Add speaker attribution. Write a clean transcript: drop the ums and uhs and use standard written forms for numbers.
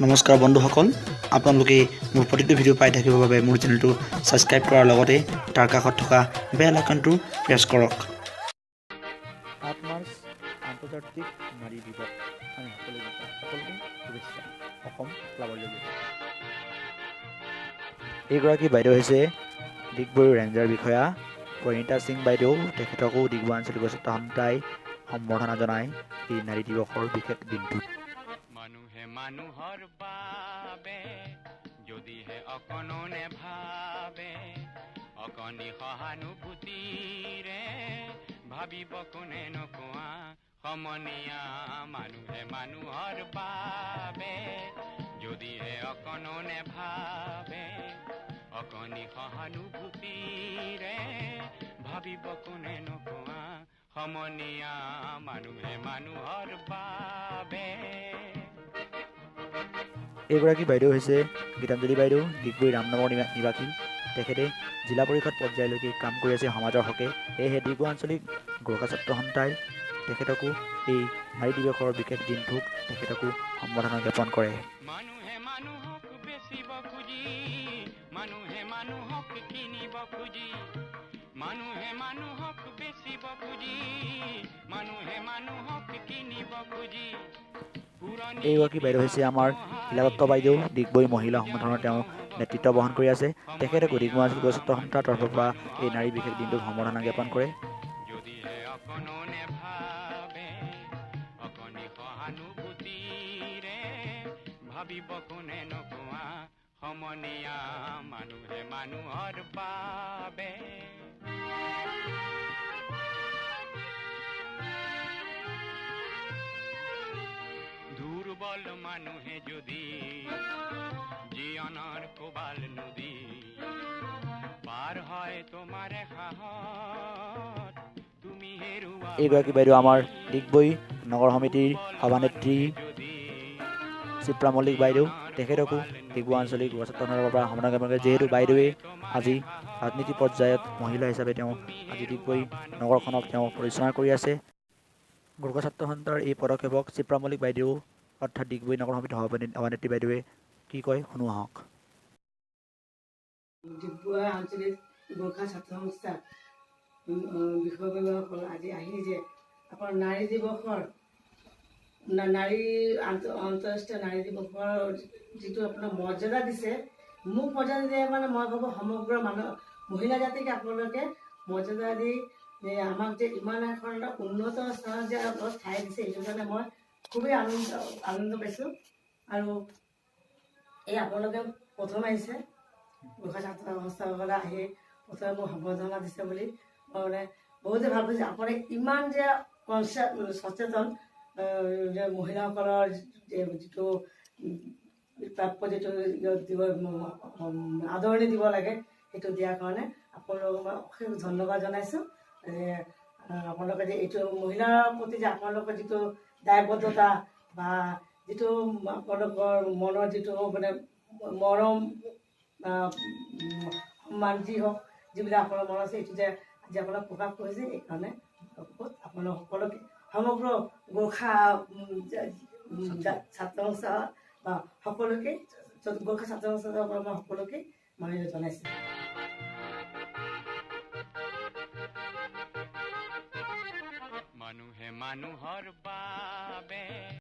Speaker 1: নমস্কাৰ বন্ধুসকল, আপোনালোকে মোৰ প্ৰতিটো ভিডিঅ' পাই থাকিবৰ বাবে মোৰ চেনেলটো ছাবস্ক্ৰাইব কৰাৰ লগতে তাৰ কাষত থকা বেল আইকনটো প্ৰেছ কৰক। 8 মাৰ্চ আন্তৰ্জাতিক নাৰী দিৱস। আমি সকলোকে শুভেচ্ছা। অসম ক্লাবৰ যোগেদি এইগৰাকী বাইদেউ হৈছে ডিগবৈ ৰেঞ্জাৰ বিষয়া পৰিণীতা সিং বাইদেউ। তেখেতকো ডিগবৈ আঞ্চলিক গছতা সন্থাই সম্বৰ্ধনা জনায় এই নাৰী দিৱসৰ বিশেষ দিনটোত।
Speaker 2: মানুহে মানুহৰ বাবে যদিহে অকণো নেভাবে, অকণি সহানুভূতিৰে ভাবিব কোনে নোকোৱা সমনীয়া। মানুহে মানুহৰ বাবে যদিহে অকণো নেভাবে, অকণি সহানুভূতিৰে ভাবিব কোনে নোকোৱা সমনীয়া। মানুহে মানুহৰ বাবে।
Speaker 1: এইগৰাকী বাইদেউ হৈছে গীতাঞ্জলি বাইদেউ, ডিগবৈ ৰামনগৰ নিবাসী। তেখেতে জিলা পৰিষদ পৰ্যায়লৈকে কাম কৰি আছে সমাজৰ হকে। সেয়েহে ডিগবৈ আঞ্চলিক গোৰ্খা ছাত্ৰ সন্থাই তেখেতকো এই নাৰী দিৱসৰ বিশেষ দিনটোক তেখেতকো সম্বৰ্ধনা জ্ঞাপন কৰে।
Speaker 2: মানুহে মানুহক বেচিব খুজি, মানুহে মানুহক কিনিব খুজি, মানুহে মানুহক বেচিব খুজি, মানুহে মানুহক কিনিব খুজি।
Speaker 1: এইগৰাকী বাইদেউ হৈছে আমাৰ শিলাদত্ত বাইদেউ, ডিগবৈ মহিলা সংগঠনৰ তেওঁ নেতৃত্ব বহন কৰি আছে। তেখেতে ডিগবৈ আঞ্চলিক গছতা সন্থাৰ তৰফৰ পৰা এই নাৰী বিশেষ দিনটোত সম্বৰ্ধনা জ্ঞাপন কৰে।
Speaker 2: যদিহে অকণো নেভাবে, অকণি সহানুভূতিৰে ভাবিব কোনে নোকোৱা সমনীয়া। মানুহে মানুহৰ বাবে। দুৰ্বল মানুহে যদি জীৱনৰ কোবাল নদী পাৰ হয় তোমাৰে সাহত, তুমি হেৰুৱা।
Speaker 1: এইগৰাকী বাইদেউ আমাৰ ডিগবৈ নগৰ সমিতিৰ সভানেত্ৰী চিপ্ৰা মল্লিক বাইদেউ। তেখেতকো ডিগবৈ আঞ্চলিক গোৰ্খা ছাত্ৰ সন্থাৰ পৰা সম্বৰ্ধনা জ্ঞাপন কৰে। যিহেতু বাইদেৱে আজি ৰাজনীতি পৰ্যায়ত মহিলা হিচাপে তেওঁ আজি ডিগবৈ নগৰখনক তেওঁ পৰিচালনা কৰি আছে। গোৰ্খা ছাত্ৰ সন্থাৰ এই পদক্ষেপক চিপ্ৰা মল্লিক বাইদেউ অৰ্থাৎ ডিগবৈ নগৰ সমিতিৰ সভানেত্ৰী বাইদেৱে কি কয় শুনো আহক।
Speaker 3: ডিগবৈ আঞ্চলিক গোৰ্খা ছাত্ৰ সংস্থা বিষয়ববীয়াসকল আজি আহি যে আপোনাৰ নাৰী দিৱসৰ নাৰী আন্তঃৰাষ্ট্ৰীয় নাৰী দিৱসৰ যিটো আপোনাৰ মৰ্যাদা দিছে, মোক মৰ্যাদা দিয়ে মানে মই ভাবোঁ সমগ্ৰ মহিলা জাতিক আপোনালোকে মৰ্যাদা দি আমাক যে ইমান এখন এটা উন্নত স্থানত যে ঠাই দিছে, সেইটো কাৰণে মই খুবেই আনন্দ পাইছোঁ। আৰু এই আপোনালোকে প্ৰথম আহিছে গোৰ্খা ছাত্ৰ সংস্থাসকলে আহি প্ৰথমে মোক সম্বৰ্ধনা দিছে বুলি মই মানে বহুতে ভাল পাইছোঁ। আপুনি ইমান যে সচেতন যে মহিলাসকলৰ যিটো প্ৰাপ্য যিটো আদৰণি দিব লাগে সেইটো দিয়াৰ কাৰণে আপোনালোকক মই অশেষ ধন্যবাদ জনাইছোঁ। আপোনালোকে যে এইটো মহিলাৰ প্ৰতি যে আপোনালোকৰ যিটো দায়বদ্ধতা বা যিটো আপোনালোকৰ মনৰ যিটো মানে মৰম সন্মান যি হওক যিবিলাক আপোনাৰ মন আছে, এইটো যে আজি আপোনাক প্ৰকাশ কৰিছে, এইকাৰণে আপোনালোক সকলোকে সমগ্ৰ গোৰ্খা ছাত্ৰ সংস্থা বা সকলোকে গোৰ্খা ছাত্ৰ সংস্থাৰ পৰা মই সকলোকে মই জনাইছোঁ।
Speaker 2: মানুহে মানুহৰ বাবে।